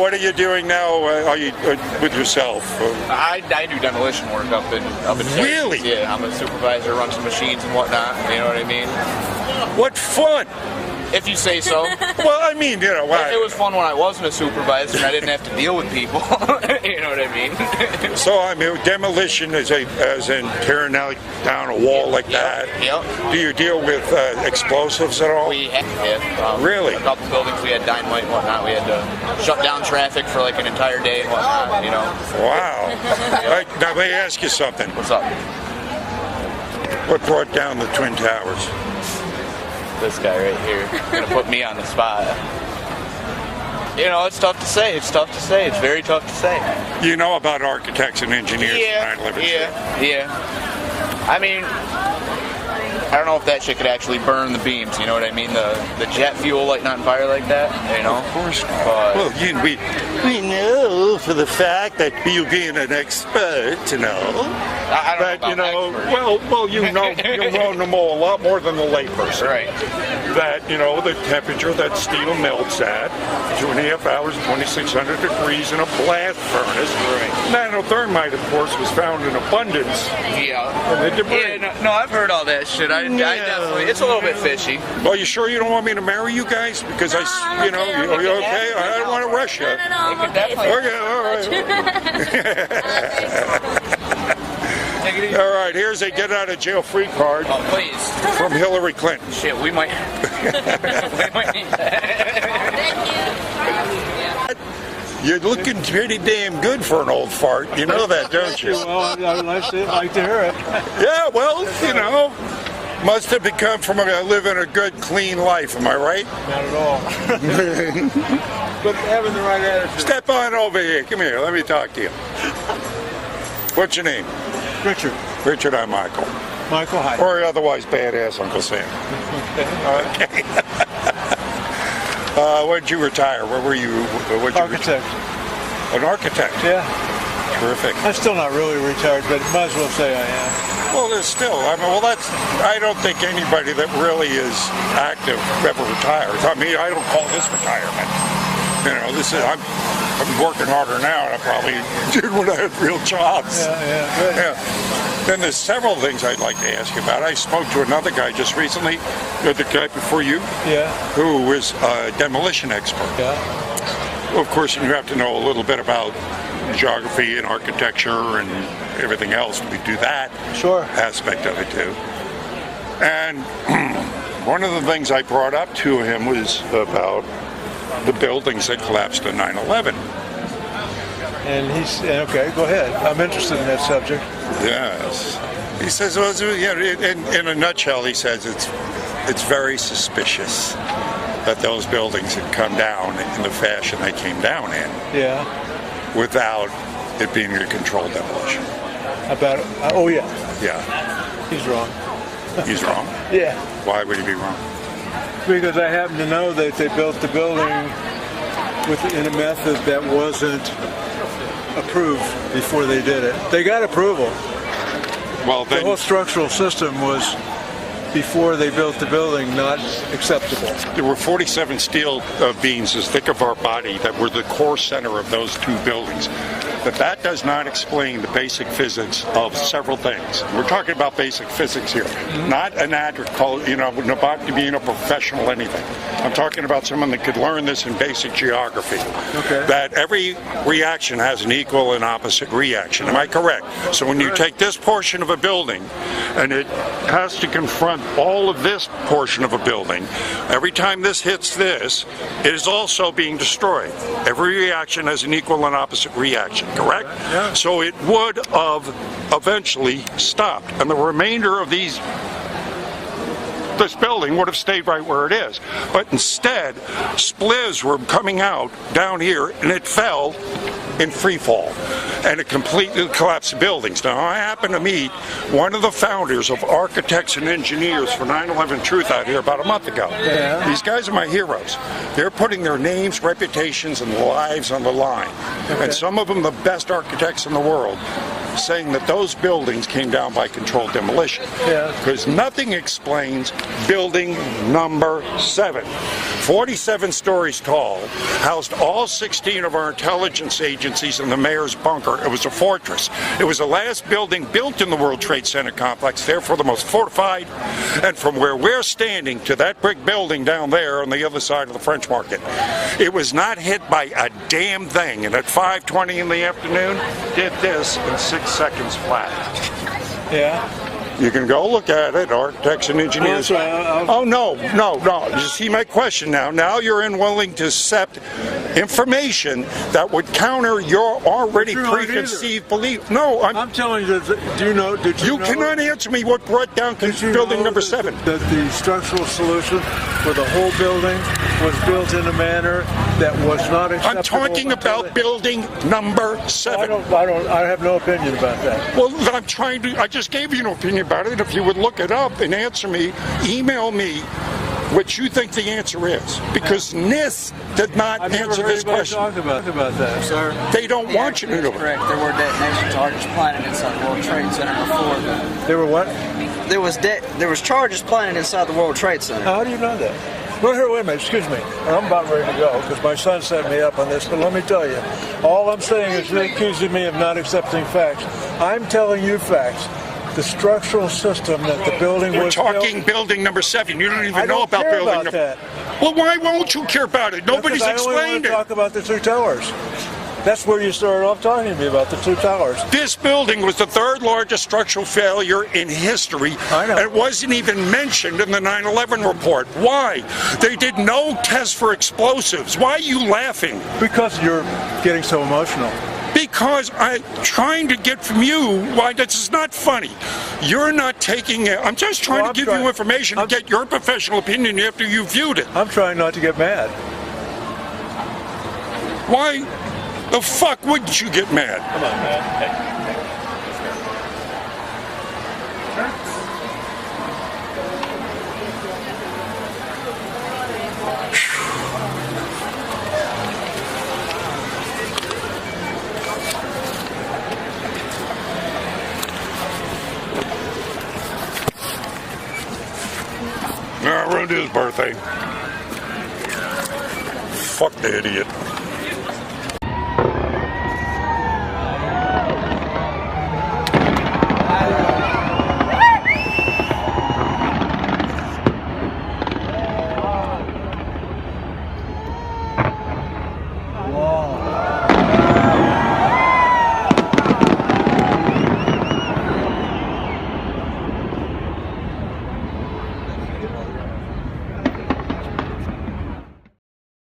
what are you doing now? Are you with yourself? I do demolition work up in Texas. Really? Yeah, I'm a supervisor, run some machines and whatnot. You know what I mean? What fun! If you say so. Well, I mean, you know, it was fun when I wasn't a supervisor and I didn't have to deal with people. You know what I mean? So, I mean, demolition is as in tearing down a wall like that. Yep. Do you deal with explosives at all? We had, really? A couple buildings we had dynamite and whatnot. We had to shut down traffic for like an entire day and whatnot, you know. Wow. Right, now, let me ask you something. What's up? What brought down the Twin Towers? This guy right here. Gonna put me on the spot. You know, it's tough to say. It's tough to say. It's very tough to say. You know about architects and engineers. Yeah. I mean, I don't know if that shit could actually burn the beams. You know what I mean? The jet fuel lighting on fire like that. You know. Of course. Well, we know for the fact that you being an expert, you know. I don't know well, you know them all a lot more than the layperson. Right. That, you know, the temperature that steel melts at, 2.5 hours, 2,600 degrees in a blast furnace. Right. Nanothermite, of course, was found in abundance. Yeah. In the debris. Yeah, no, I've heard all that shit. I definitely, it's a little bit fishy. Well, you sure you don't want me to marry you guys? Because are you okay? I don't want to rush you. Okay, all right. All right, here's a get out of jail free card. Oh, please. From Hillary Clinton. Shit, we might need that. You're looking pretty damn good for an old fart. You know that, don't you? Well, I'd like to hear it. Yeah, well, you know, must have become from living a good, clean life. Am I right? Not at all. But having the right attitude. Step on over here. Come here. Let me talk to you. What's your name? Richard. Richard, I'm Michael. Michael, hi. Or otherwise badass Uncle Sam. Okay. When did you retire? Where were you? Architect. An architect? Yeah. Terrific. I'm still not really retired, but might as well say I am. Well, there's still. I mean, I don't think anybody that really is active ever retires. I mean, I don't call this retirement. You know, I'm working harder now than I probably did when I had real jobs. Yeah, good. Yeah. Then there's several things I'd like to ask you about. I spoke to another guy just recently, the guy before you, who was a demolition expert. Yeah. Well, of course, you have to know a little bit about geography and architecture and everything else. We do that aspect of it too. And one of the things I brought up to him was about the buildings that collapsed in 9/11. And he's okay. Go ahead. I'm interested in that subject. Yes. He says, well, in a nutshell, he says it's very suspicious that those buildings had come down in the fashion they came down in. Yeah. Without it being a controlled demolition. Oh yeah. Yeah. He's wrong. He's wrong? Yeah. Why would he be wrong? Because I happen to know that they built the building in a method that wasn't approved before they did it. They got approval. Well, then, the whole structural system was, before they built the building, not acceptable. There were 47 steel beams as thick of our body that were the core center of those two buildings. But that does not explain the basic physics of several things. We're talking about basic physics here, not an agriculture, not being a professional anything. I'm talking about someone that could learn this in basic geography. Okay. That every reaction has an equal and opposite reaction. Am I correct? So when you take this portion of a building and it has to confront all of this portion of a building, every time this hits this, it is also being destroyed. Every reaction has an equal and opposite reaction. Correct? Yeah. So it would have eventually stopped, and the remainder of this building would have stayed right where it is. But instead, splits were coming out down here, and it fell in free fall, and it completely collapsed the buildings. Now, I happened to meet one of the founders of Architects and Engineers for 9/11 Truth out here about a month ago. Yeah. These guys are my heroes. They're putting their names, reputations, and lives on the line. Okay. And some of them the best architects in the world saying that those buildings came down by controlled demolition. Yeah. Because nothing explains building number 7. 47 stories tall, housed all 16 of our intelligence agencies in the mayor's bunker. It was a fortress. It was the last building built in the World Trade Center complex, therefore the most fortified. And from where we're standing to that brick building down there on the other side of the French Market, it was not hit by a damn thing. And at 5:20 in the afternoon, did this in 6 seconds flat. Yeah. You can go look at it, architects and engineers. Oh, no. You see my question now. Now you're unwilling to accept information that would counter your already preconceived belief. No, I'm telling you, do you know? Did you know? You cannot answer me what brought down building number 7. That the structural solution for the whole building was built in a manner that was not acceptable. I'm talking about building number 7. I have no opinion about that. Well, I just gave you an opinion about it. If you would look it up and answer me, email me what you think the answer is. Because NIST did not answer this question. Talk about that, sir. They don't want you to know. Correct. There were detonation charges planted inside the World Trade Center before. There were what? There was charges planted inside the World Trade Center. How do you know that? Well, here, wait a minute, excuse me. I'm about ready to go because my son set me up on this, but let me tell you. All I'm saying is you're accusing me of not accepting facts. I'm telling you facts. The structural system that the building was built... You're talking building number 7. You don't even know about building number... that. Well, why won't you care about it? Nobody's explained it. I only want to talk about the 2 towers. That's where you started off talking to me about the 2 towers. This building was the 3rd largest structural failure in history. I know. And it wasn't even mentioned in the 9/11 report. Why? They did no tests for explosives. Why are you laughing? Because you're getting so emotional. Because I'm trying to get from you why this is not funny. You're not taking it. I'm just trying to give you information to get your professional opinion after you viewed it. I'm trying not to get mad. Why the fuck wouldn't you get mad? Come on, man. I ruined his birthday. Fuck the idiot.